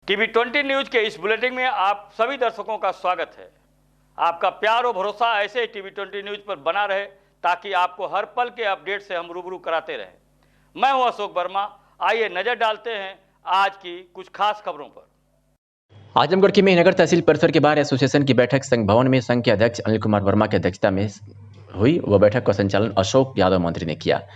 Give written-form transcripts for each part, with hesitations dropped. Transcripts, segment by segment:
TV20 news के इस bulletin में आप सभी दर्शकों का स्वागत है। आपका प्यार और भरोसा ऐसे ही TV20 न्यूज पर बना रहे ताकि आपको हर पल के अपडेट से हम रूबरू कराते रहें। मैं हूं अशोक वर्मा। आइए नजर डालते हैं आज की कुछ खास खबरों पर। आजमगढ़ की मेहनगर तहसील परिसर के बाहर एसोसिएशन की बैठक संघ भवन में संघ के अध्यक्ष अनिल कुमार वर्मा की अध्यक्षता में हुई। वह बैठक का संचालन अशोक यादव मंत्री ने किया।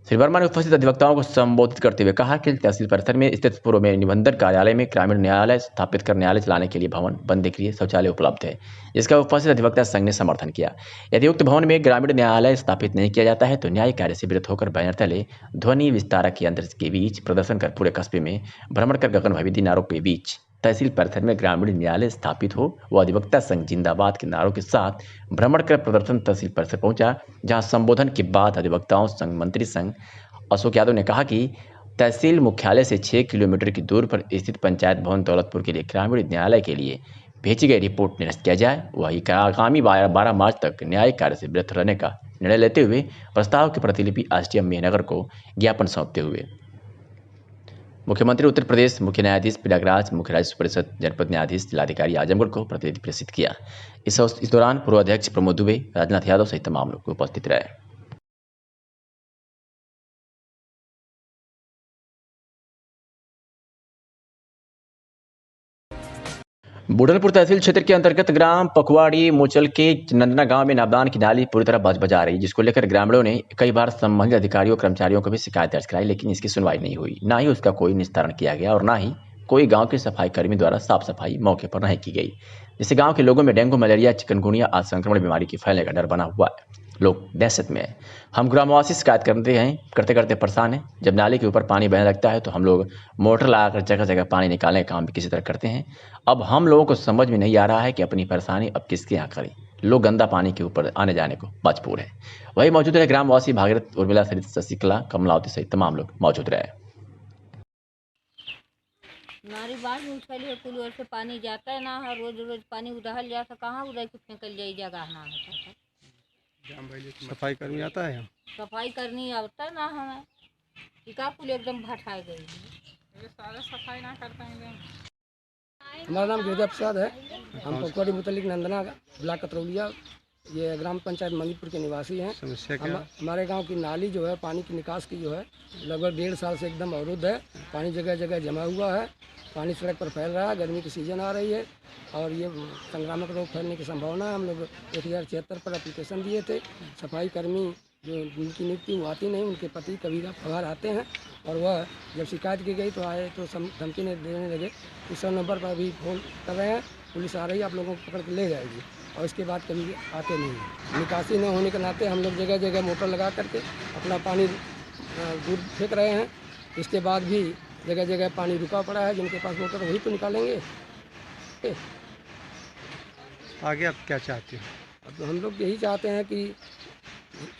श्री वर्मा ने उपस्थित अधिवक्ताओं को संबोधित करते हुए कहा कि तहसील परिसर में स्थित पूर्व में निबंधन कार्यालय में ग्रामीण न्यायालय स्थापित कर न्यायालय चलाने के लिए भवन बनने के लिए शौचालय उपलब्ध है, जिसका उपस्थित अधिवक्ता संघ ने समर्थन किया। यदि उक्त भवन में ग्रामीण न्यायालय स्थापित नहीं किया जाता है तो न्यायिक कार्य से विरत होकर बैनर तले ध्वनि विस्तारक यंत्र के बीच प्रदर्शन कर पूरे कस्बे में भ्रमण कर गगनभेदी नारों के बीच तहसील परिसर में ग्रामीण न्यायालय स्थापित हो। वह अधिवक्ता संघ जिंदाबाद के नारों के साथ भ्रमण कर प्रदर्शन तहसील परिसर पहुंचा, जहां संबोधन के बाद अधिवक्ताओं संघ मंत्री संघ अशोक यादव ने कहा कि तहसील मुख्यालय से 6 किलोमीटर की दूर पर स्थित पंचायत भवन दौलतपुर के लिए ग्रामीण न्यायालय के लिए भेजी गई रिपोर्ट निरस्त किया जाए। वही आगामी 12 मार्च तक न्यायिक कार्य से विरत रहने का निर्णय लेते हुए प्रस्ताव की प्रतिलिपि एसडीएम मेहनगर को ज्ञापन सौंपते हुए मुख्यमंत्री उत्तर प्रदेश, मुख्य न्यायाधीश प्रयागराज, मुख्य राजस्व परिषद, जनपद न्यायाधीश, जिलाधिकारी आजमगढ़ को प्रतिनिधि प्रेषित किया। इस दौरान पूर्व अध्यक्ष प्रमोद दुबे, राजनाथ यादव सहित तमाम लोग उपस्थित रहे। बुढ़नपुर तहसील क्षेत्र के अंतर्गत ग्राम पकवाड़ी मोचल के नंदना गांव में नाबदान की नाली पूरी तरह बजा रही, जिसको लेकर ग्रामीणों ने कई बार संबंधित अधिकारियों कर्मचारियों को भी शिकायत दर्ज कराई, लेकिन इसकी सुनवाई नहीं हुई। ना ही उसका कोई निस्तारण किया गया और ना ही कोई गांव के सफाई कर्मी द्वारा साफ सफाई मौके पर नहीं की गई, जिससे गांव के लोगों में डेंगू, मलेरिया, चिकनगुनिया आदि संक्रमण बीमारी के फैलने का डर बना हुआ है। लोग दहशत में है। हम ग्रामवासी शिकायत करते करते परेशान हैं। जब नाले के ऊपर पानी बहने लगता है तो हम लोग मोटर लगाकर जगह जगह पानी निकालने का काम भी किसी तरह करते हैं। अब हम लोगों को समझ में नहीं आ रहा है कि अपनी परेशानी अब किसके यहाँ करें। लोग गंदा पानी के ऊपर आने जाने को मजबूर है। वही मौजूद रहे ग्रामवासी भागीरथ, उर्मिला सहित शशिकला, कमलावती सहित तमाम लोग मौजूद रहे। नारी बाढ़ में उछली पुल ओर से पानी जाता है ना, रोज रोज पानी उधल जाता, कहाँ उधर के फेंकल जाए जगह ना होता। सफाई कर्मी आता है, सफाई करनी आता है ना, हमें टिका पुल एकदम भटाई गई, सारा सफाई ना करते हैं। हमारा नाम गिरजा प्रसाद है। हम पकवाड़ी मुतलिक नंदना ब्लॉक कतरौलिया, ये ग्राम पंचायत मंगीपुर के निवासी हैं। हमारे गांव की नाली जो है पानी की निकास की जो है लगभग 1.5 साल से एकदम अवरुद्ध है। पानी जगह जगह जमा हुआ है, पानी सड़क पर फैल रहा है। गर्मी की सीजन आ रही है और ये संक्रामक रोग फैलने की संभावना है। हम लोग 1076 पर एप्लीकेशन दिए थे। सफाई कर्मी जो जिनकी नियुक्ति वो आती नहीं, उनके पति कभी कभार आते हैं और वह जब शिकायत की गई तो आए तो धमकी देने लगे। 100 नंबर पर अभी फोन कर रहे हैं, पुलिस आ रही है, आप लोगों को पकड़ के ले जाएगी, और इसके बाद कभी आते नहीं हैं। निकासी न होने के नाते हम लोग जगह जगह मोटर लगा करके अपना पानी दूर फेंक रहे हैं। इसके बाद भी जगह जगह पानी रुका पड़ा है। जिनके पास मोटर वही तो निकालेंगे। आगे आप क्या चाहते हैं? अब हम लोग यही चाहते हैं कि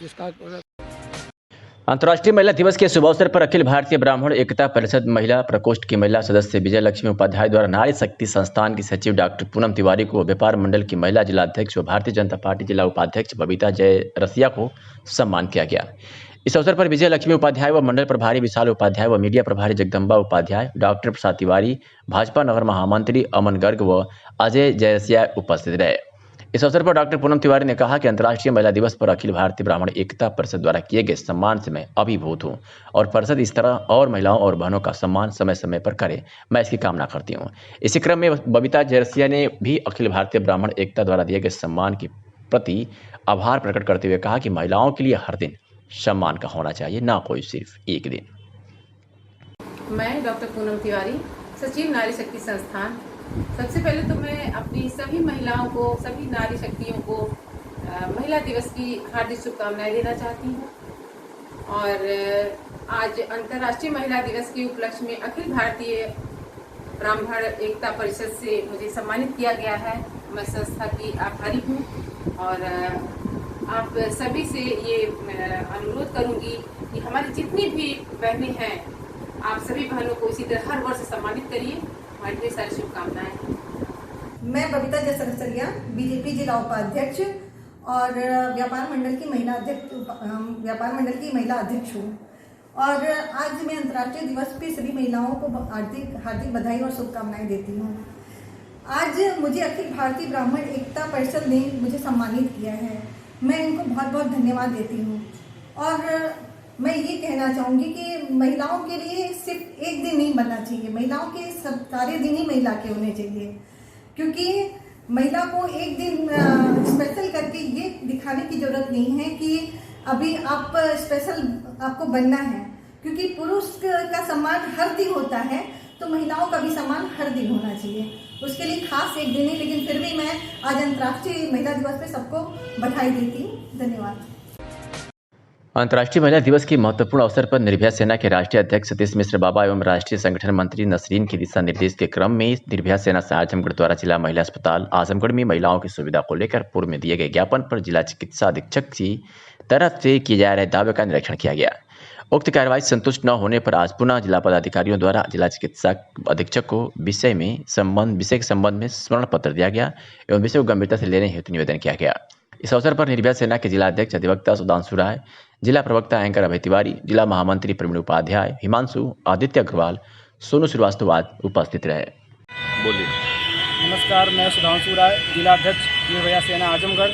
इसका अंतर्राष्ट्रीय महिला दिवस के शुभ अवसर पर अखिल भारतीय ब्राह्मण एकता परिषद महिला प्रकोष्ठ की महिला सदस्य विजय लक्ष्मी उपाध्याय द्वारा नारी शक्ति संस्थान की सचिव डॉक्टर पूनम तिवारी को, व्यापार मंडल की महिला जिलाध्यक्ष व भारतीय जनता पार्टी जिला उपाध्यक्ष बबीता जय रसिया को सम्मान किया गया। इस अवसर पर विजय लक्ष्मी उपाध्याय व मंडल प्रभारी विशाल उपाध्याय व मीडिया प्रभारी जगदम्बा उपाध्याय, डॉक्टर प्रसाद तिवारी, भाजपा नगर महामंत्री अमन गर्ग व अजय जयरसिया उपस्थित रहे। इस अवसर पर डॉक्टर पूनम तिवारी ने कहा कि अंतर्राष्ट्रीय महिला दिवस पर अखिल भारतीय ब्राह्मण एकता परिषद द्वारा किए गए सम्मान से मैं अभिभूत हूं और परिषद इस तरह और महिलाओं और बहनों का सम्मान समय समय पर करे, मैं इसकी कामना करती हूं। इसी क्रम में बबीता जयरसिया ने भी अखिल भारतीय ब्राह्मण एकता द्वारा दिए गए सम्मान के प्रति आभार प्रकट करते हुए कहा कि महिलाओं के लिए हर दिन सम्मान का होना चाहिए, ना कोई सिर्फ एक दिन। मैं डॉक्टर पूनम तिवारी, सचिव नारी शक्ति संस्थान। सबसे पहले तो मैं अपनी सभी महिलाओं को, सभी नारी शक्तियों को महिला दिवस की हार्दिक शुभकामनाएं देना चाहती हूँ। और आज अंतर्राष्ट्रीय महिला दिवस के उपलक्ष्य में अखिल भारतीय ब्राह्मण एकता परिषद से मुझे सम्मानित किया गया है। मैं संस्था की आभारी हूँ और आप सभी से ये अनुरोध करूँगी कि हमारी जितनी भी बहनें हैं, आप सभी बहनों को इसी तरह हर वर्ष सम्मानित करिए। हमारी ढेर सारी शुभकामनाएं। मैं बबीता जय रसिया, बीजेपी जिला उपाध्यक्ष और व्यापार मंडल की महिला अध्यक्ष हूँ। और आज मैं अंतर्राष्ट्रीय दिवस पे सभी महिलाओं को हार्दिक हार्दिक बधाई और शुभकामनाएं देती हूँ। आज मुझे अखिल भारतीय ब्राह्मण एकता परिषद ने मुझे सम्मानित किया है, मैं इनको बहुत बहुत धन्यवाद देती हूँ। और मैं ये कहना चाहूँगी कि महिलाओं के लिए सिर्फ एक दिन नहीं बनना चाहिए, महिलाओं के सब सारे दिन ही महिला के होने चाहिए, क्योंकि महिला को एक दिन स्पेशल करके ये दिखाने की जरूरत नहीं है कि अभी आप स्पेशल आपको बनना है, क्योंकि पुरुष का सम्मान हर दिन होता है तो महिलाओं का भी सम्मान हर दिन होना चाहिए। उसके लिए खास एक दिन है, लेकिन फिर भी मैं आज अंतर्राष्ट्रीय महिला दिवस पे सबको बधाई देती हूँ। धन्यवाद। अंतर्राष्ट्रीय महिला दिवस के महत्वपूर्ण अवसर पर निर्भया सेना के राष्ट्रीय अध्यक्ष सतीश मिश्र बाबा एवं राष्ट्रीय संगठन मंत्री नसरीन के दिशा निर्देश के क्रम में निर्भया सेना से आजमगढ़ द्वारा जिला महिला अस्पताल आजमगढ़ में महिलाओं की सुविधा को लेकर पूर्व में दिए गए ज्ञापन पर जिला चिकित्सा अधीक्षक की तरफ से किए जा रहे दावे का निरीक्षण किया गया। उक्त कार्रवाई से संतुष्ट न होने पर आज पुनः जिला पदाधिकारियों द्वारा जिला चिकित्सा अधीक्षक को विषय के संबंध में स्मरण पत्र दिया गया एवं विषय को गंभीरता से लेने हेतु निवेदन किया गया। इस अवसर पर निर्भया सेना के जिला अध्यक्ष अधिवक्ता सुधांशु राय, जिला प्रवक्ता एंकर अभय तिवारी, जिला महामंत्री प्रवीण उपाध्याय, हिमांशु, आदित्य अग्रवाल, सोनू श्रीवास्तव आदि उपस्थित रहे। बोलिए। नमस्कार, मैं सुधांशु राय, जिला अध्यक्ष निर्भया सेना आजमगढ़।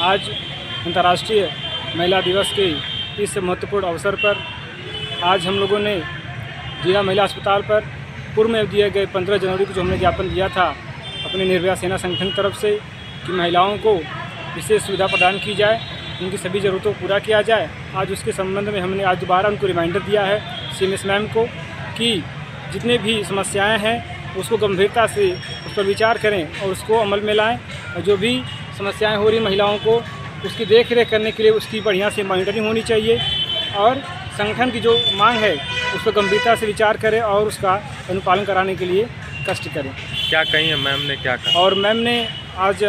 आज अंतर्राष्ट्रीय महिला दिवस के इस महत्वपूर्ण अवसर पर आज हम लोगों ने जिला महिला अस्पताल पर पूर्व में दिए गए 15 जनवरी को जो हमने ज्ञापन दिया था अपने निर्भया सेना संगठन की तरफ से कि महिलाओं को विशेष सुविधा प्रदान की जाए, उनकी सभी ज़रूरतों को पूरा किया जाए। आज उसके संबंध में हमने आज दोबारा उनको रिमाइंडर दिया है CMS मैम को कि जितने भी समस्याएं हैं उसको गंभीरता से उस पर विचार करें और उसको अमल में लाएं, और जो भी समस्याएं हो रही महिलाओं को उसकी देख रेख करने के लिए उसकी बढ़िया से मॉनिटरिंग होनी चाहिए और संगठन की जो मांग है उस पर गंभीरता से विचार करें और उसका अनुपालन कराने के लिए कष्ट करें। क्या कही है मैम ने, क्या कहा? और मैम ने आज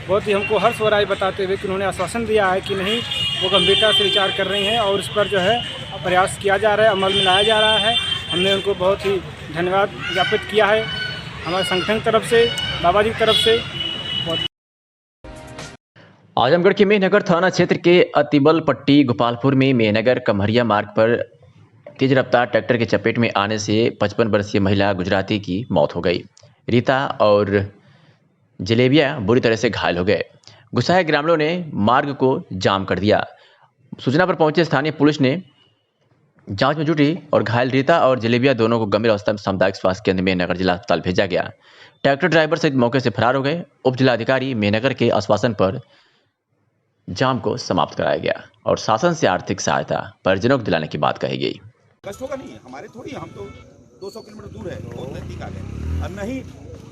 बहुत ही हमको हर्ष हो रहा है बताते हुए कि उन्होंने आश्वासन दिया है कि नहीं, वो गंभीरता से विचार कर रही हैं और इस पर जो है प्रयास किया जा रहा है, अमल में लाया जा रहा है। हमने उनको बहुत ही धन्यवाद ज्ञापित किया है हमारे संगठन की तरफ से, बाबा जी की तरफ से। आजमगढ़ के मेहनगर थाना क्षेत्र के अतिबल पट्टी गोपालपुर में मेहनगर कमहरिया मार्ग पर तेज रफ्तार ट्रैक्टर की चपेट में आने से 55 वर्षीय महिला गुजराती की मौत हो गई। रीता और जलेबिया बुरी तरह से घायल हो गए। गुस्साए ग्रामीणों ने मार्ग को जाम कर दिया। सूचना पर पहुंचे स्थानीय पुलिस ने जांच में जुटी और घायल रीता और जलेबिया दोनों को गंभीर अवस्था में सामुदायिक स्वास्थ्य केंद्र मेहनगर जिला अस्पताल भेजा गया। ट्रैक्टर ड्राइवर सहित मौके से फरार हो गए। उप जिलाधिकारी मेहनगर के आश्वासन पर जाम को समाप्त कराया गया और शासन से आर्थिक सहायता परिजनों को दिलाने की बात कही गई। कष्ट होगा नहीं, हमारे थोड़ी, हम तो 200 किलोमीटर दूर है, बहुत नजदीक आ गए, और नहीं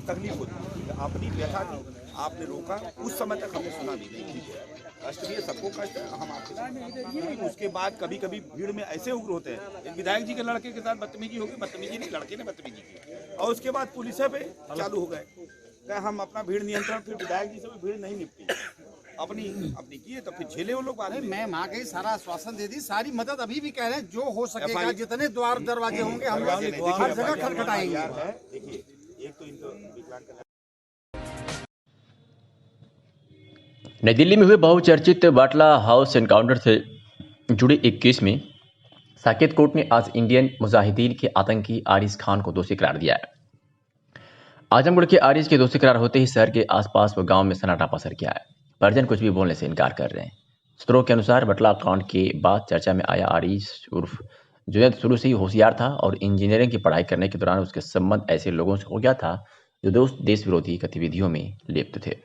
तकलीफ होती। अपनी व्यथा थी, आपने रोका, उस समय तक हमने सुना भी नहीं। कष्ट भी है, सबको कष्ट है, हम आपके साथ। उसके बाद कभी कभी भीड़ में ऐसे उग्र होते हैं, एक विधायक जी के लड़के के साथ बदतमीजी हो गई, बदतमीजी नहीं, लड़के ने बदतमीजी की, और उसके बाद पुलिस पे चालू हो गए, हम अपना भीड़ नियंत्रण, फिर विधायक जी से भी भीड़ नहीं निपटी, अपनी किए तो फिर झेले वो लोग बात। मैं माँ के सारा आश्वासन दे दी, सारी मदद अभी भी कह रहे हैं, जो हो सकेगा, जितने द्वार दरवाजे होंगे हम हर जगह खटखटाएंगे। देखिए, एक तो इनको विकलांग नई दिल्ली में हुए बहुचर्चित बाटला हाउस एनकाउंटर से जुड़ी एक केस में साकेत कोर्ट ने आज इंडियन मुजाहिदीन के आतंकी आरिज खान को दोषी करार दिया है। आजमगढ़ के आरिज के दोषी करार होते ही शहर के आसपास व गांव में सन्नाटा पसर गया है। परिजन कुछ भी बोलने से इनकार कर रहे हैं। सूत्रों के अनुसार बटला कांड के बाद चर्चा में आया आरिज उर्फ जुनैद शुरू से ही होशियार था और इंजीनियरिंग की पढ़ाई करने के दौरान उसके संबंध ऐसे लोगों से हो गया था जो देश विरोधी गतिविधियों में लिप्त थे।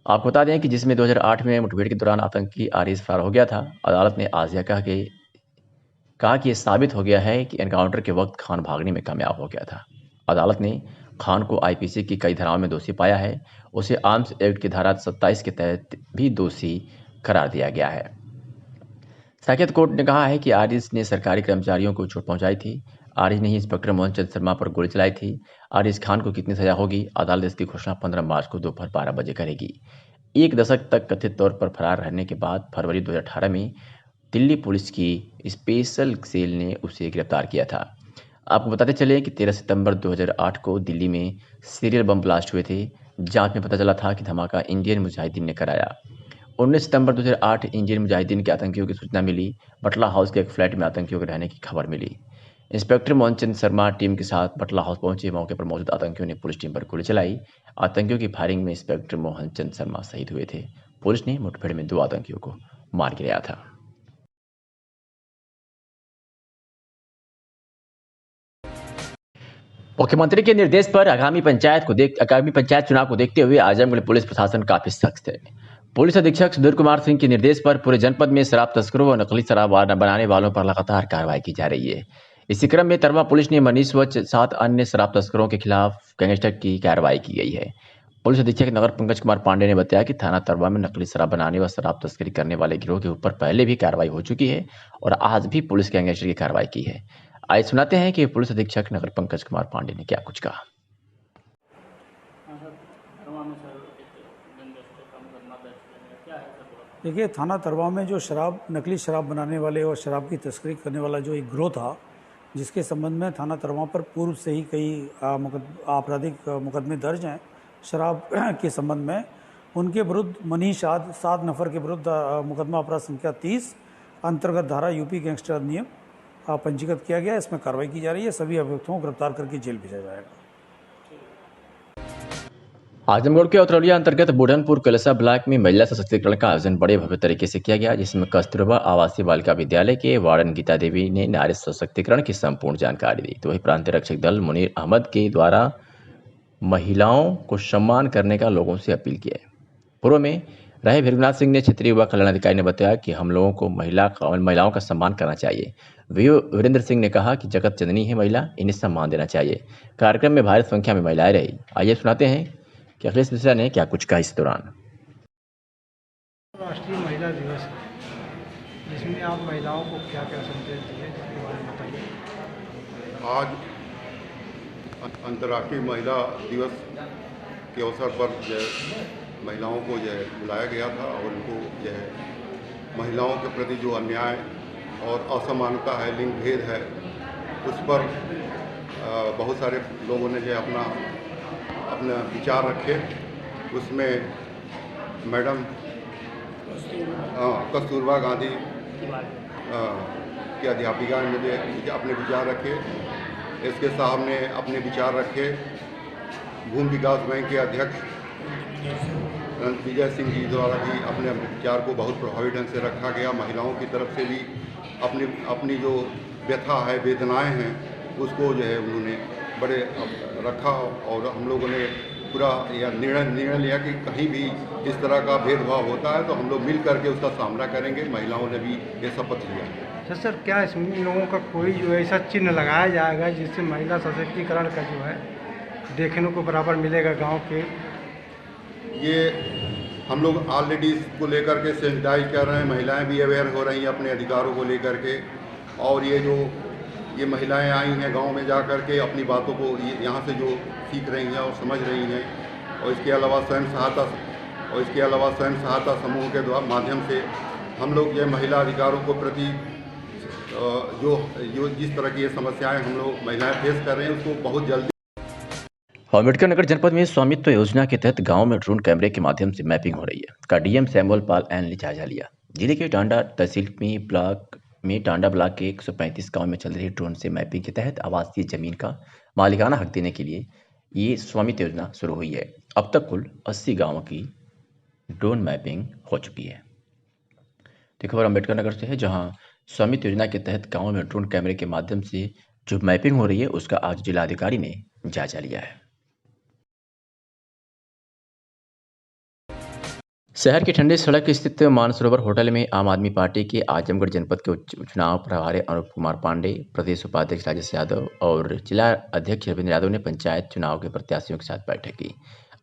आपको बता दें कि जिसमें 2008 में मुठभेड़ के दौरान आतंकी आरिज फरार हो गया था। अदालत ने आज यह कहा कि यह साबित हो गया है कि एनकाउंटर के वक्त खान भागने में कामयाब हो गया था। अदालत ने खान को आईपीसी की कई धाराओं में दोषी पाया है। उसे आर्म्स एक्ट की धारा 27 के तहत भी दोषी करार दिया गया है। साकेत कोर्ट ने कहा है कि आरिज ने सरकारी कर्मचारियों को चोट पहुंचाई थी। आरिज ने ही इंस्पेक्टर मोहन चंद शर्मा पर गोली चलाई थी। आरिज खान को कितनी सजा होगी, अदालत इसकी घोषणा 15 मार्च को दोपहर 12 बजे करेगी। एक दशक तक कथित तौर पर फरार रहने के बाद फरवरी 2018 में दिल्ली पुलिस की स्पेशल सेल ने उसे गिरफ्तार किया था। आपको बताते चले कि 13 सितंबर 2008 को दिल्ली में सीरियल बम ब्लास्ट हुए थे। जांच में पता चला था कि धमाका इंडियन मुजाहिदीन ने कराया। 19 सितंबर 2008 इंजीनियर मुजाहिदीन के आतंकियों की सूचना मिली। बटला हाउस के एक फ्लैट में आतंकियों के रहने की खबर मिली। इंस्पेक्टर मोहन चंद शर्मा टीम के साथ बटला हाउस पहुंचे। मौके पर मौजूद आतंकियों ने पुलिस टीम पर गोली चलाई। आतंकियों की फायरिंग में इंस्पेक्टर मोहन चंद शर्मा शहीद हुए थे। पुलिस ने मुठभेड़ में 2 आतंकियों को मार गिराया था। मुख्यमंत्री के निर्देश पर आगामी पंचायत चुनाव को देखते हुए आजमगढ़ पुलिस प्रशासन काफी सख्त है। पुलिस अधीक्षक सुधीर कुमार सिंह के निर्देश पर पूरे जनपद में शराब तस्करों व नकली शराब बनाने वालों पर लगातार कार्रवाई की जा रही है। इसी क्रम में तरवा पुलिस ने मनीष व 7 अन्य शराब तस्करों के खिलाफ गैंगस्टर की कार्रवाई की गई है। पुलिस अधीक्षक नगर पंकज कुमार पांडे ने बताया कि थाना तरवा में नकली शराब बनाने व शराब तस्करी करने वाले गिरोह के ऊपर पहले भी कार्रवाई हो चुकी है और आज भी पुलिस गैंगस्टर की कार्रवाई की है। आइए सुनाते हैं कि पुलिस अधीक्षक नगर पंकज कुमार पांडे ने क्या कुछ कहा। देखिए, थाना तरवा में जो नकली शराब बनाने वाले और शराब की तस्करी करने वाला जो एक गिरोह था, जिसके संबंध में थाना तरवा पर पूर्व से ही कई आपराधिक मुकदमे दर्ज हैं शराब के संबंध में। उनके विरुद्ध मनीष आदि 7 नफर के विरुद्ध मुकदमा अपराध संख्या 30 अंतर्गत धारा यूपी गैंगस्टर अधिनियम पंजीकृत किया गया। इसमें कार्रवाई की जा रही है। सभी अभियुक्तों को गिरफ्तार करके जेल भेजा जाएगा। आजमगढ़ के औतरौलिया अंतर्गत बुढ़नपुर कलसा ब्लॉक में महिला सशक्तिकरण का आयोजन बड़े भव्य तरीके से किया गया, जिसमें कस्तूरबा आवासीय बालिका विद्यालय के वार्डन गीता देवी ने नारी सशक्तिकरण की संपूर्ण जानकारी दी। तो वही प्रांतीय रक्षक दल मुनीर अहमद के द्वारा महिलाओं को सम्मान करने का लोगों से अपील किया। पूर्व में रहे भृगुनाथ सिंह ने क्षेत्रीय युवा कल्याण अधिकारी ने बताया कि हम लोगों को महिलाओं का सम्मान करना चाहिए। वीरेंद्र सिंह ने कहा कि जगत जननी है महिला, इन्हें सम्मान देना चाहिए। कार्यक्रम में भारी संख्या में महिलाएं रही। आइए सुनाते हैं कि अखिलेश मिश्रा ने क्या कुछ कहा इस दौरान। राष्ट्रीय महिला दिवस है, जिसमें आप महिलाओं को क्या क्या संदेश दिए, इसके बारे में बताइए। आज अंतर्राष्ट्रीय महिला दिवस के अवसर पर महिलाओं को बुलाया गया था और उनको महिलाओं के प्रति जो अन्याय और असमानता है, लिंग भेद है, उस पर बहुत सारे लोगों ने अपना विचार रखे। उसमें मैडम कस्तूरबा गांधी की अध्यापिका ने अपने विचार रखे। इसके साहब ने अपने विचार रखे। भूमि विकास बैंक के अध्यक्ष विजय सिंह जी द्वारा भी अपने विचार को बहुत प्रभावी ढंग से रखा गया। महिलाओं की तरफ से भी अपनी जो व्यथा है, वेदनाएं हैं, उसको उन्होंने बड़े रखा और हम लोगों ने पूरा निर्णय लिया कि कहीं भी इस तरह का भेदभाव होता है तो हम लोग मिल करके उसका सामना करेंगे। महिलाओं ने भी ये शपथ लिया। सर, क्या इसमें इन लोगों का कोई जो ऐसा चिन्ह लगाया जाएगा जिससे महिला सशक्तिकरण का जो है देखने को बराबर मिलेगा गांव के? ये हम लोग ऑलरेडी इसको लेकर के सेंसिटाइज कर रहे हैं। महिलाएं भी अवेयर हो रही हैं अपने अधिकारों को लेकर के, और ये महिलाएं आई हैं गांव में जा कर के अपनी बातों को यहाँ से जो सीख रही हैं और समझ रही हैं। और इसके अलावा स्वयं सहायता समूह के माध्यम से हम लोग ये महिला अधिकारों को प्रति जो जिस तरह की ये समस्याएं हम लोग महिलाएं फेस कर रहे हैं, उसको बहुत जल्दी। अम्बेडकर नगर जनपद में स्वामित्व योजना के तहत गांव में ड्रोन कैमरे के माध्यम से मैपिंग हो रही है का डीएम सैमुअल पाल एन ने जायजा लिया। जिले के टांडा तहसील में टांडा ब्लॉक के 135 गांव में चल रही ड्रोन से मैपिंग के तहत आवासीय जमीन का मालिकाना हक देने के लिए ये स्वामित्व योजना शुरू हुई है। अब तक कुल 80 गाँवों की ड्रोन मैपिंग हो चुकी है। तो खबर अम्बेडकर नगर से है, जहां स्वामित्व योजना के तहत गाँव में ड्रोन कैमरे के माध्यम से जो मैपिंग हो रही है उसका आज जिलाधिकारी ने जायजा लिया है। शहर के ठंडे सड़क स्थित मानसरोवर होटल में आम आदमी पार्टी के आजमगढ़ जनपद के चुनाव प्रभारी अनुप कुमार पांडे, प्रदेश उपाध्यक्ष राजेश यादव और जिला अध्यक्ष रविंद्र यादव ने पंचायत चुनाव के प्रत्याशियों के साथ बैठक की।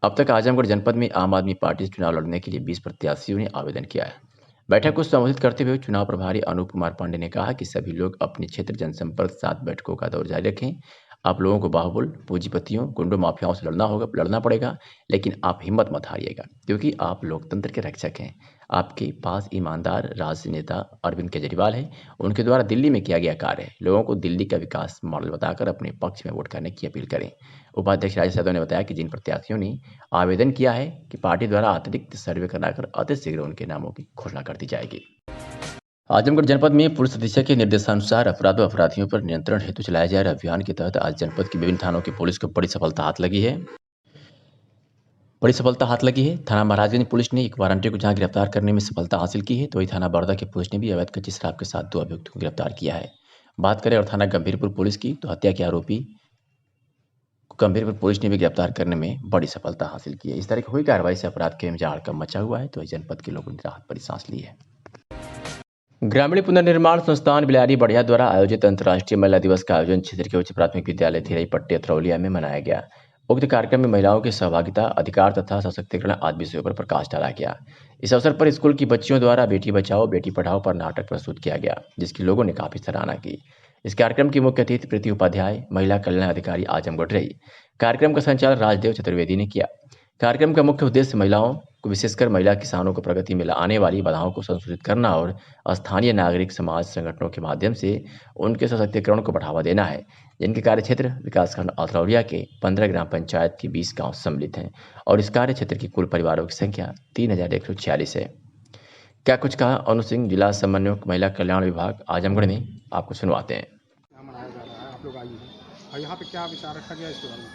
अब तक आजमगढ़ जनपद में आम आदमी पार्टी से चुनाव लड़ने के लिए 20 प्रत्याशियों ने आवेदन किया है। बैठक को संबोधित करते हुए चुनाव प्रभारी अनुप कुमार पांडे ने कहा कि सभी लोग अपने क्षेत्र जनसंपर्क साथ बैठकों का दौर जारी रखें। आप लोगों को बाहुबल, पूंजीपतियों, गुंडों, माफियाओं से लड़ना पड़ेगा, लेकिन आप हिम्मत मत हारिएगा, क्योंकि आप लोकतंत्र के रक्षक हैं। आपके पास ईमानदार राजनेता अरविंद केजरीवाल है। उनके द्वारा दिल्ली में किया गया कार्य है। लोगों को दिल्ली का विकास मॉडल बताकर अपने पक्ष में वोट करने की अपील करें। उपाध्यक्ष राजेश यादव ने बताया कि जिन प्रत्याशियों ने आवेदन किया है कि पार्टी द्वारा अतिरिक्त सर्वे कराकर अतिशीघ्र उनके नामों की घोषणा कर दी जाएगी। आजमगढ़ जनपद में पुलिस अधीक्षक के निर्देशानुसार अपराध व अपराधियों पर नियंत्रण हेतु चलाए जा रहे अभियान के तहत आज जनपद की विभिन्न थानों की पुलिस को बड़ी सफलता हाथ लगी है। थाना महाराजगंज पुलिस ने एक वारंटी को जहां गिरफ्तार करने में सफलता हासिल की है, तो वही थाना बड़ौदा की पुलिस ने भी अवैध कच्ची शराब के साथ 2 अभियुक्तों को गिरफ्तार किया है। बात करें और थाना गंभीरपुर पुलिस की, तो हत्या के आरोपी को गंभीरपुर पुलिस ने भी गिरफ्तार करने में बड़ी सफलता हासिल की है। इस तरह की हुई कार्रवाई से अपराध के में हड़कंप मचा हुआ है, तो जनपद के लोगों ने राहत भरी सांस ली है। ग्रामीण पुनर्निर्माण संस्थान बिलारी बढ़िया द्वारा आयोजित अंतर्राष्ट्रीय महिला दिवस का आयोजन क्षेत्र के उच्च प्राथमिक विद्यालय थिरई पट्टी अथरौलिया में मनाया गया। उक्त कार्यक्रम में महिलाओं की सहभागिता, अधिकार तथा सशक्तिकरण आदि विषयों पर प्रकाश डाला गया। इस अवसर पर स्कूल की बच्चियों द्वारा बेटी बचाओ बेटी पढ़ाओ पर नाटक प्रस्तुत किया गया, जिसकी लोगों ने काफी सराहना की। इस कार्यक्रम की मुख्य अतिथि प्रीति उपाध्याय, महिला कल्याण अधिकारी आजमगढ़ रही। कार्यक्रम का संचालन राजदेव चतुर्वेदी ने किया। कार्यक्रम का मुख्य उद्देश्य महिलाओं को, विशेषकर महिला किसानों को प्रगति में आने वाली बाधाओं को संशोधित करना और स्थानीय नागरिक समाज संगठनों के माध्यम से उनके सशक्तिकरण को बढ़ावा देना है, जिनके कार्यक्षेत्र विकासखंड अथरौलिया के 15 ग्राम पंचायत के 20 गांव सम्मिलित हैं और इस कार्य क्षेत्र की कुल परिवारों की संख्या 3146 है। क्या कुछ कहा अनु सिंह, जिला समन्वयक महिला कल्याण विभाग आजमगढ़ ने, आपको सुनवाते हैं। यहाँ पे क्या विचार रखा गया इसके बारे में?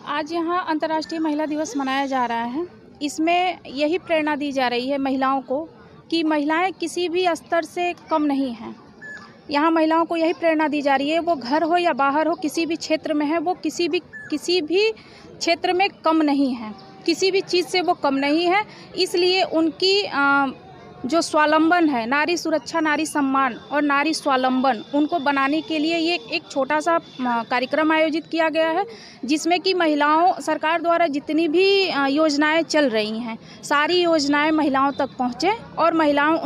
आज यहाँ अंतर्राष्ट्रीय महिला दिवस मनाया जा रहा है। इसमें यही प्रेरणा दी जा रही है महिलाओं को कि महिलाएं किसी भी स्तर से कम नहीं हैं। यहाँ महिलाओं को यही प्रेरणा दी जा रही है, वो घर हो या बाहर हो, किसी भी क्षेत्र में है, वो किसी भी क्षेत्र में कम नहीं है, किसी भी चीज़ से वो कम नहीं है। इसलिए उनकी जो स्वावलंबन है, नारी सुरक्षा, नारी सम्मान और नारी स्वावलंबन, उनको बनाने के लिए ये एक छोटा सा कार्यक्रम आयोजित किया गया है, जिसमें कि महिलाओं, सरकार द्वारा जितनी भी योजनाएं चल रही हैं, सारी योजनाएं महिलाओं तक पहुँचे और महिलाओं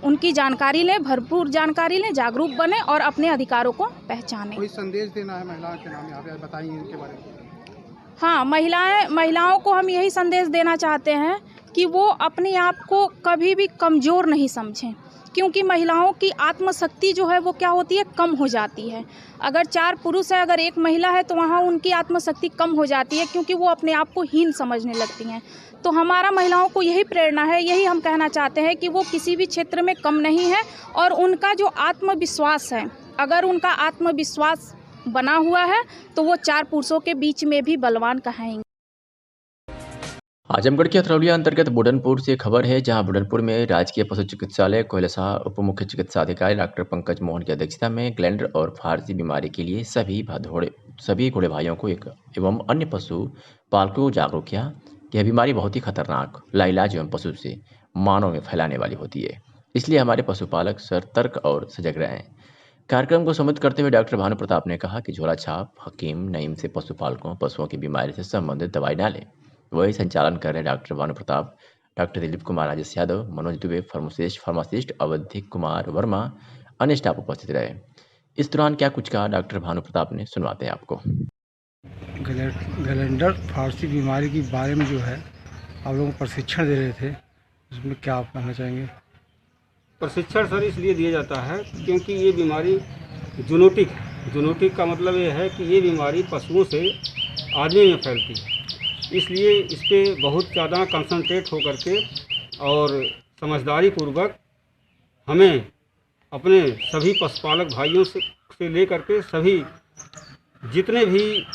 उनकी जानकारी लें, भरपूर जानकारी लें, जागरूक बने और अपने अधिकारों को पहचानें। कोई संदेश देना है महिलाओं के नाम, यहाँ पे बताइए इनके बारे में। हाँ, महिलाओं को हम यही संदेश देना चाहते हैं कि वो अपने आप को कभी भी कमज़ोर नहीं समझें, क्योंकि महिलाओं की आत्मशक्ति जो है वो क्या होती है, कम हो जाती है। अगर 4 पुरुष है, अगर 1 महिला है, तो वहाँ उनकी आत्मशक्ति कम हो जाती है, क्योंकि वो अपने आप को हीन समझने लगती हैं। तो हमारा महिलाओं को यही प्रेरणा है, यही हम कहना चाहते हैं कि वो किसी भी क्षेत्र में कम नहीं है और उनका जो आत्मविश्वास है, अगर उनका आत्मविश्वास बना हुआ है तो वो 4 पुरुषों के बीच में भी बलवान कहाएंगे। आजमगढ़ के अथरौलिया अंतर्गत बुढ़नपुर से खबर है, जहां बुढ़नपुर में राजकीय पशु चिकित्सालय कोयलसा उप मुख्य चिकित्सा अधिकारी डॉक्टर पंकज मोहन की अध्यक्षता में ग्लैंडर और फारसी बीमारी के लिए सभी घोड़े भाइयों को एवं अन्य पशु पालकों को जागरूक किया। यह बीमारी बहुत ही खतरनाक, लाइलाज एवं पशु से मानव में फैलाने वाली होती है, इसलिए हमारे पशुपालक सतर्क और सजग रहें। कार्यक्रम को संबोधित करते हुए डॉक्टर भानु प्रताप ने कहा कि झोला छाप हकीम नईम से पशुपालकों पशुओं की बीमारी से संबंधित दवाई न लें। वही संचालन कर रहे doctor Bhanu Pratap, doctor Dilip Kumar Rajesh Yadav, Manoj Dubey, pharmacist अवधिक कुमार वर्मा, अन्य स्टाफ उपस्थित रहे। इस दौरान क्या कुछ कहा डॉक्टर भानु प्रताप ने, सुनवाते हैं आपको। ग्लैंडर फारसी बीमारी के बारे में जो है आप लोगों को प्रशिक्षण दे रहे थे, उसमें क्या आप कहना चाहेंगे? प्रशिक्षण सर इसलिए दिया जाता है क्योंकि ये बीमारी जूनोटिक का मतलब ये है कि ये बीमारी पशुओं से आदमी में फैलती है, इसलिए इस पर बहुत ज़्यादा कंसंट्रेट होकर के और समझदारी पूर्वक हमें अपने सभी पशुपालक भाइयों से लेकर के सभी जितने भी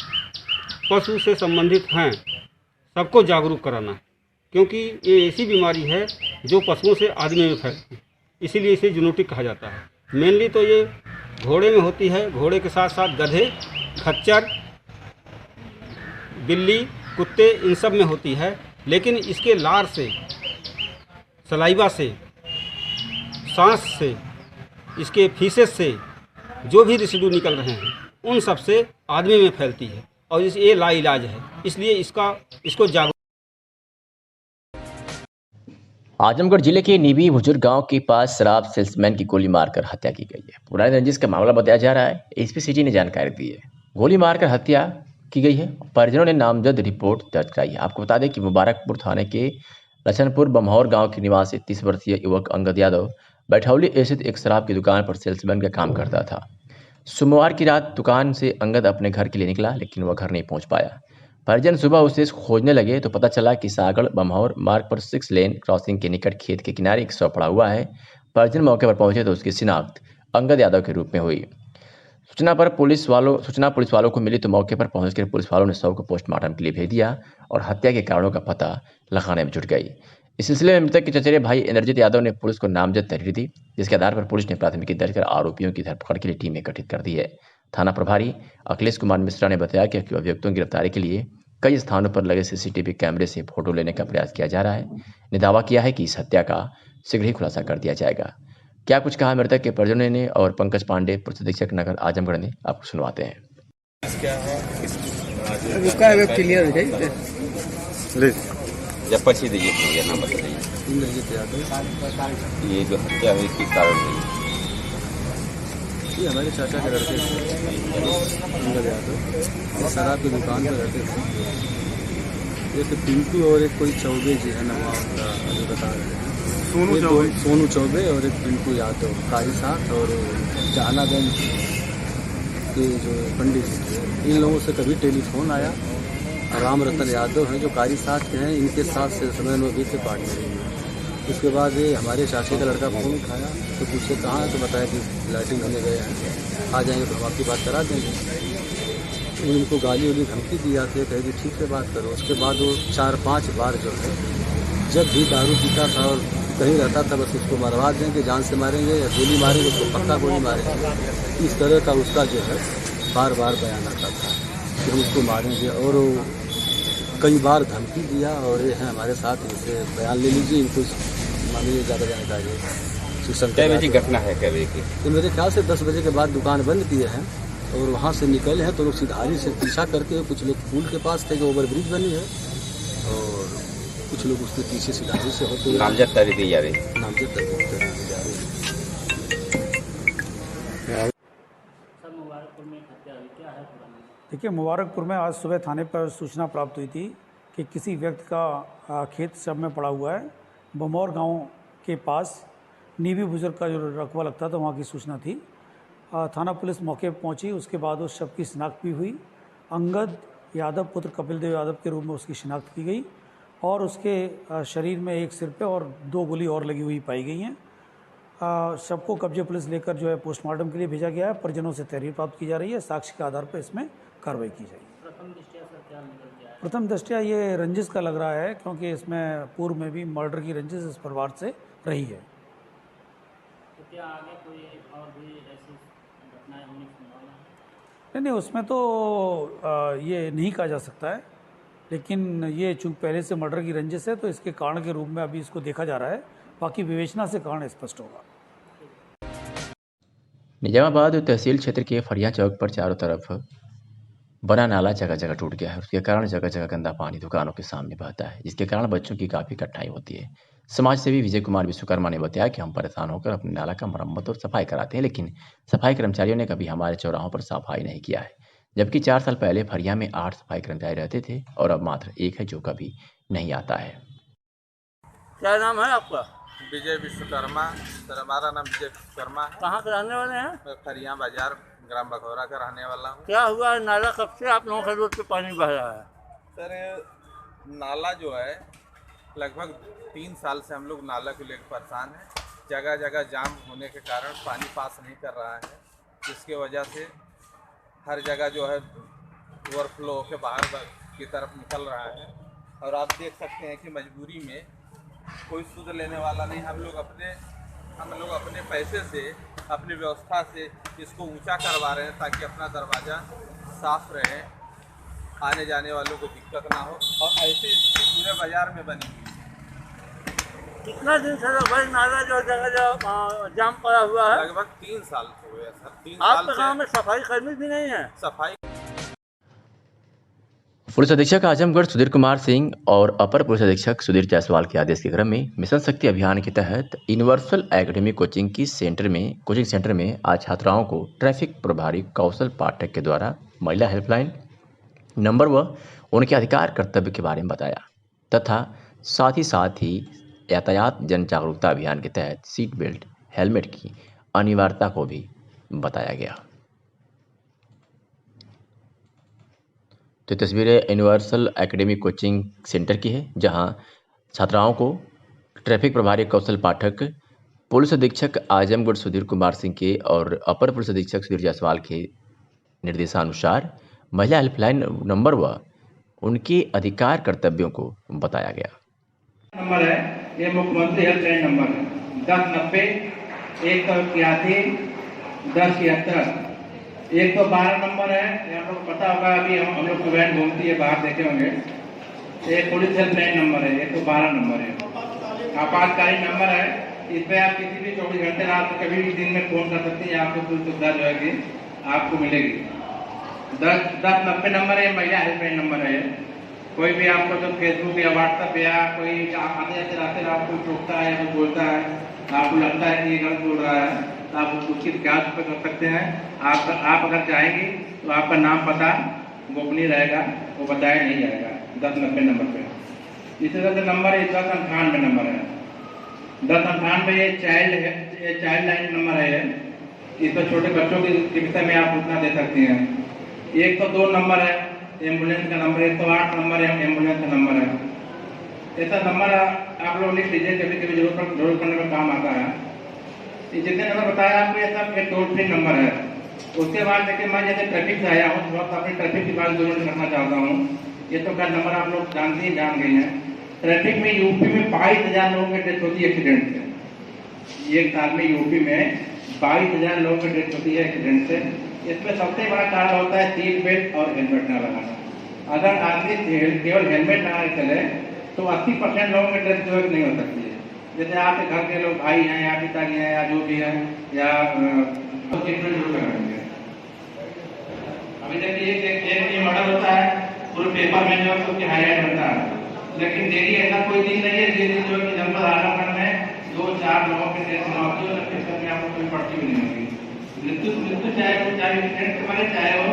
पशु से संबंधित हैं सबको जागरूक कराना है, क्योंकि ये ऐसी बीमारी है जो पशुओं से आदमी में फैलती है, इसीलिए इसे जूनोटिक कहा जाता है। मेनली तो ये घोड़े में होती है, घोड़े के साथ साथ गधे, खच्चर, बिल्ली, कुत्ते, इन सब में होती है, लेकिन इसके लार से, सलाइवा से, सांस से, इसके फीसेस से जो भी रेसिड्यू निकल रहे हैं उन सब से आदमी में फैलती है और ये लाइलाज है, इसलिए इसको जागरूक। आजमगढ़ जिले के नीबी बुजुर्ग गांव के पास शराब सेल्समैन की गोली मारकर हत्या की गई है। पुराने रंजिश का मामला बताया जा रहा है, एसपी सिटी ने जानकारी दी है। गोली मारकर हत्या की गई है, परिजनों ने नामजद रिपोर्ट दर्ज कराई है। आपको बता दें कि मुबारकपुर थाने के लछनपुर बम्हौर गांव के निवासी 30 वर्षीय युवक अंगद यादव बैठौली स्थित एक शराब की दुकान पर सेल्समैन का काम करता था। सोमवार की रात दुकान से अंगद अपने घर के लिए निकला, लेकिन वह घर नहीं पहुंच पाया। परिजन सुबह उसे खोजने लगे तो पता चला कि सागड़ बम्हौर मार्ग पर 6 लेन क्रॉसिंग के निकट खेत के किनारे एक शव पड़ा हुआ है। परिजन मौके पर पहुंचे तो उसकी शिनाख्त अंगद यादव के रूप में हुई। सूचना पुलिस वालों को मिली तो मौके पर पहुंचकर पुलिस वालों ने शव को पोस्टमार्टम के लिए भेज दिया और हत्या के कारणों का पता लगाने में जुट गई। इस सिलसिले में मृतक के चचेरे भाई इंद्रजीत यादव ने पुलिस को नामजद तहरीर दी, जिसके आधार पर पुलिस ने प्राथमिकी दर्ज कर आरोपियों की धरपकड़ के लिए टीमें गठित कर दी है। थाना प्रभारी अखिलेश कुमार मिश्रा ने बताया कि अभियुक्तों की गिरफ्तारी के लिए कई स्थानों पर लगे सीसीटीवी कैमरे से फोटो लेने का प्रयास किया जा रहा है। ने दावा किया है कि इस हत्या का शीघ्र ही खुलासा कर दिया जाएगा। क्या कुछ कहा मृतक के परिजनों ने और पंकज पांडे, पुलिस अधीक्षक नगर आजमगढ़ ने, आपको सुनवाते हैं। जब पर्ची दीजिए भैया, नाम बताइए। इंद्रजीत यादव। ये जो हत्या हुई किस कारण हुई? ये हमारे चाचा के लड़के अंगद यादव शराब की दुकान पर रहते थे। एक पिंटू और एक कोई चौबे जी है ना, जो बता रहे हैं सोनू चौबे और एक पिंटू यादव कारी साथ और जहानागंज के जो पंडित थे, इन लोगों से कभी टेलीफोन आया। राम रतन यादव हैं जो कारी साथ के हैं, इनके साथ से समय में भी थे पार्टनर। उसके बाद ये हमारे चाचे का लड़का फोन उठाया तो पूछे कहाँ है, तो बताया कि लाइटिंग होने गए हैं, आ जाएंगे तो हम आपकी बात करा देंगे। उनको गाली उली धमकी दी जाती है, कहेगी ठीक है बात करो। उसके बाद वो 4-5 बार जो है जब भी दारू पीता था और कहीं रहता था बस उसको मरवा देंगे, जान से मारेंगे या गोली मारेंगे, उसको पक्का गोली मारेंगे। इस तरह का उसका जो है बार बार बयान आता था कि हम उसको मारेंगे। और कई बार धमकी दिया और ये हैं हमारे साथ, इनसे बयान ले लीजिए, इनको मानिए ज़्यादा जानकारी है। क्या बजे घटना है? क्या बजे की? तो मेरे ख्याल से 10 बजे के बाद दुकान बंद किए हैं और वहाँ से निकले हैं तो लोग सिधारी से पीछा करके, कुछ लोग पुल के पास थे जो ओवर ब्रिज बनी है और कुछ लोग उसके पीछे सिधारी से होते हुए नामजद तहरीर दी जा रही है। नामजद तहरीर दी जा रही है। देखिए, मुबारकपुर में आज सुबह थाने पर सूचना प्राप्त हुई थी कि किसी व्यक्ति का खेत शव में पड़ा हुआ है। बमौर गांव के पास नीवी बुजुर्ग का जो रकबा लगता था, वहां की सूचना थी। थाना पुलिस मौके पर पहुंची, उसके बाद उस शव की शिनाख्त भी हुई। अंगद यादव पुत्र कपिल देव यादव के रूप में उसकी शिनाख्त की गई और उसके शरीर में एक सिर पे और 2 गोली और लगी हुई पाई गई हैं। शव को कब्जे पुलिस लेकर जो है पोस्टमार्टम के लिए भेजा गया है। परिजनों से तहरीर प्राप्त की जा रही है, साक्ष्य के आधार पर इसमें कार्रवाई की जाएगी। प्रथम दृष्टया ये रंजिश का लग रहा है, क्योंकि इसमें पूर्व में भी मर्डर की रंजिश इस परिवार से रही है। तो क्या आगे कोई और भी ऐसी घटनाएं होने की संभावना है? नहीं, उसमें तो ये नहीं कहा जा सकता है, लेकिन ये चूँकि पहले से मर्डर की रंजिश है तो इसके कारण के रूप में अभी इसको देखा जा रहा है। बाकी विवेचना से कारण स्पष्ट होगा। निजामाबाद तहसील क्षेत्र के फरिया चौक पर चारों तरफ बना नाला जगह जगह टूट गया है। उसके कारण जगह जगह गंदा पानी दुकानों के सामने बहता है, जिसके कारण बच्चों की काफ़ी कठिनाई होती है। समाज सेवी विजय कुमार विश्वकर्मा ने बताया कि हम परेशान होकर अपने नाला का मरम्मत और सफाई कराते हैं, लेकिन सफाई कर्मचारियों ने कभी हमारे चौराहों पर सफाई नहीं किया है। जबकि 4 साल पहले फरिया में 8 सफाई कर्मचारी रहते थे और अब मात्र 1 है जो कभी नहीं आता है। क्या नाम है आपका? विजय विश्वकर्मा। सर, हमारा नाम विजय विश्वकर्मा है। कहाँ के रहने वाले हैं? मैं फरिया बाजार ग्राम बखौरा का रहने वाला हूँ। क्या हुआ है? नाला कब से आप लोगों के रोड पे पानी बह रहा है? सर, नाला जो है लगभग 3 साल से हम लोग नाला को लेकर परेशान हैं। जगह जगह जाम होने के कारण पानी पास नहीं कर रहा है, जिसकी वजह से हर जगह जो है ओवरफ्लो के बाहर की तरफ निकल रहा है। और आप देख सकते हैं कि मजबूरी में कोई सुध लेने वाला नहीं। हम लोग अपने पैसे से, अपनी व्यवस्था से इसको ऊंचा करवा रहे हैं ताकि अपना दरवाज़ा साफ रहे, आने जाने वालों को दिक्कत ना हो। और ऐसी स्थिति पूरे बाजार में बनी हुई है। कितना दिन से भाई नाला जो जगह जाम पड़ा हुआ है? लगभग 3 साल हो गया सर। 3 साल आपके गाँव में सफाई कर्मी भी नहीं है? सफाई पुलिस अधीक्षक आजमगढ़ सुधीर कुमार सिंह और अपर पुलिस अधीक्षक सुधीर जायसवाल के आदेश के क्रम में मिशन शक्ति अभियान के तहत यूनिवर्सल एकेडमी कोचिंग सेंटर में आज छात्राओं को ट्रैफिक प्रभारी कौशल पाठक के द्वारा महिला हेल्पलाइन नंबर व उनके अधिकार कर्तव्य के बारे में बताया तथा साथ ही यातायात जन जागरूकता अभियान के तहत सीट बेल्ट हेलमेट की अनिवार्यता को भी बताया गया। तो तस्वीरें यूनिवर्सल एकेडमी कोचिंग सेंटर की है, जहां छात्राओं को ट्रैफिक प्रभारी कौशल पाठक, पुलिस अधीक्षक आजमगढ़ सुधीर कुमार सिंह के और अपर पुलिस अधीक्षक सुधीर जायसवाल के निर्देशानुसार महिला हेल्पलाइन नंबर व उनके अधिकार कर्तव्यों को बताया गया। नंबर है, ये मुख्यमंत्री हेल्पलाइन नंबर है 1090-181-1076। 112 नंबर है, आप लोग पता होगा, अभी हम लोग की वैन घूमती है, बाहर देखे होंगे। एक पुलिस हेल्पलाइन नंबर है, 112 नंबर है, आपातकालीन नंबर है। इस पे आप किसी भी 24 घंटे रात को कभी भी दिन में फोन कर सकते हैं, आपको पूरी सुविधा जो है कि आपको मिलेगी। 1090 नंबर है, महिला हेल्पलाइन नंबर है। कोई भी आपको जो फेसबुक या व्हाट्सएप या कोई आते जाते रास्ते आपको टोकता है या कुछ बोलता है, आपको लगता है कि ये गलत बोल रहा है, तो आप उसकी शिकायत कर सकते हैं। आप अगर चाहेंगे तो आपका नाम पता गोपनीय रहेगा, वो बताया नहीं जाएगा 1090 नंबर पे। इसी तरह से नंबर 1098 नंबर है, 1098 ये चाइल्ड लाइन नंबर है। इस पर छोटे बच्चों के विषय में आप सूचना दे सकते हैं। 102 नंबर है, एम्बुलेंस का नंबर। 108 नंबर है, एम्बुलेंस का नंबर है। ऐसा नंबर आप लोग लिख लीजिए, कभी कभी जरूरत पड़ने में काम आता है। ये जितने नंबर बताया आपको, ये सब एक टोल फ्री नंबर है। उसके बाद देखिए, मैं जैसे ट्रैफिक से आया हूँ, थोड़ा सा अपनी ट्रैफिक की बात जरूर करना चाहता हूँ। ये तो क्या नंबर आप लोग जानते ही जान गए हैं। ट्रैफिक में यूपी में 22,000 लोगों की डेथ होती है एक्सीडेंट से। एक साल में यूपी में 22,000 लोगों की डेथ होती है एक्सीडेंट से। इसमें सबसे बड़ा कारण होता है सीट बेल्ट और हेलमेट ना लगाना। अगर आदमी केवल हेलमेट लगा के चले तो 80% लोगों की डेथ जो है नहीं हो सकती है। जैसे आपके घर के लोग भाई हैं या पिताजी हैं या जो भी है, या अभी देखिए एक मॉडल होता है, पूरे पेपर में जो है सबके हाईलाइट होता है। लेकिन देखिए ऐसा कोई दिन नहीं है जिस दिन जो है जनपद आजमगढ़ में 2-4 लोगों की डेथ ना होती है, पेपर में आपको कोई पर्ची भी नहीं होगी। मृत्यु चाहे एक्सीडेंट से मरे, चाहे वो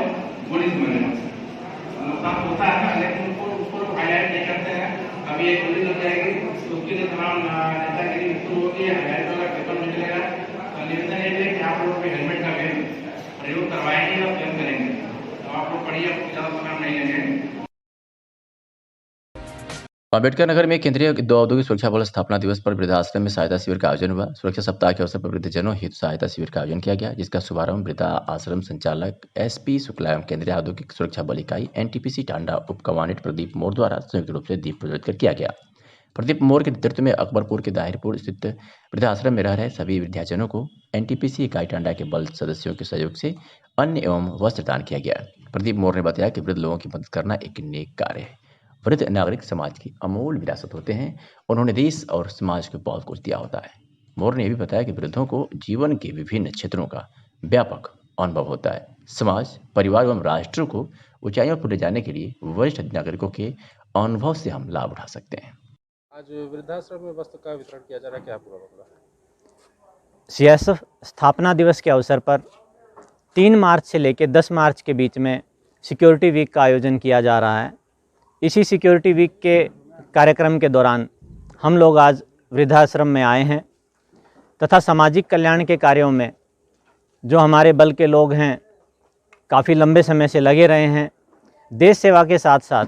गोली से मरे, नुकसान होता है, लेकिन उसको हाईलाइट नहीं करते हैं। अभी एक गोली लग जाएगी तो उसके लिए तमाम नेतागिरी शुरू होगी, हाईलाइट होगा, पेपर में चलेगा। निवेदन ये है कि आप लोग हेलमेट का भी प्रयोग करवाएंगे और स्वयं करेंगे, तो आप लोग पढ़िए, ज़्यादा समय नहीं लेंगे। अम्बेडकर नगर में केंद्रीय औद्योगिक सुरक्षा बल स्थापना दिवस पर वृद्धाश्रम में सहायता शिविर का आयोजन हुआ। सुरक्षा सप्ताह के अवसर पर वृद्धजनों हित सहायता शिविर का आयोजन किया गया, जिसका शुभारंभ वृद्धा आश्रम संचालक SP शुक्ला एवं केंद्रीय औद्योगिक सुरक्षा बल इकाई NTPC टांडा उप कमांडेंट प्रदीप मोर द्वारा संयुक्त रूप से दीप प्रज्वलित कर किया गया। प्रदीप मोर के नेतृत्व में अकबरपुर के दाहिरपुर स्थित वृद्धाश्रम में रह रहे सभी वृद्धाजनों को NTPC इकाई टांडा के बल सदस्यों के सहयोग से अन्न एवं वस्त्र दान किया गया। प्रदीप मोर ने बताया कि वृद्ध लोगों की मदद करना एक नेक कार्य है। वृद्ध नागरिक समाज की अमूल्य विरासत होते हैं, उन्होंने देश और समाज को बहुत कुछ दिया होता है। मोर ने यह भी बताया कि वृद्धों को जीवन के विभिन्न क्षेत्रों का व्यापक अनुभव होता है। समाज, परिवार एवं राष्ट्र को ऊंचाइयों पर ले जाने के लिए वरिष्ठ नागरिकों के अनुभव से हम लाभ उठा सकते हैं। आज वृद्धाश्रम में वस्त्र का वितरण किया जा रहा है, क्या पूरा मामला? CSF स्थापना दिवस के अवसर पर 3 मार्च से लेकर 10 मार्च के बीच में सिक्योरिटी वीक का आयोजन किया जा रहा है। इसी सिक्योरिटी वीक के कार्यक्रम के दौरान हम लोग आज वृद्धाश्रम में आए हैं तथा सामाजिक कल्याण के कार्यों में जो हमारे बल के लोग हैं काफ़ी लंबे समय से लगे रहे हैं। देश सेवा के साथ साथ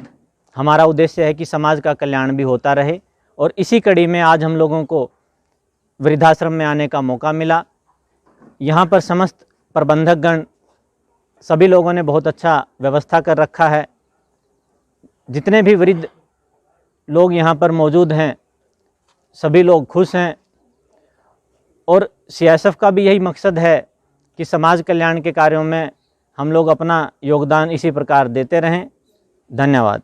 हमारा उद्देश्य है कि समाज का कल्याण भी होता रहे, और इसी कड़ी में आज हम लोगों को वृद्धाश्रम में आने का मौका मिला। यहाँ पर समस्त प्रबंधकगण सभी लोगों ने बहुत अच्छा व्यवस्था कर रखा है। जितने भी वृद्ध लोग यहाँ पर मौजूद हैं सभी लोग खुश हैं, और CSF का भी यही मकसद है कि समाज कल्याण के कार्यों में हम लोग अपना योगदान इसी प्रकार देते रहें। धन्यवाद।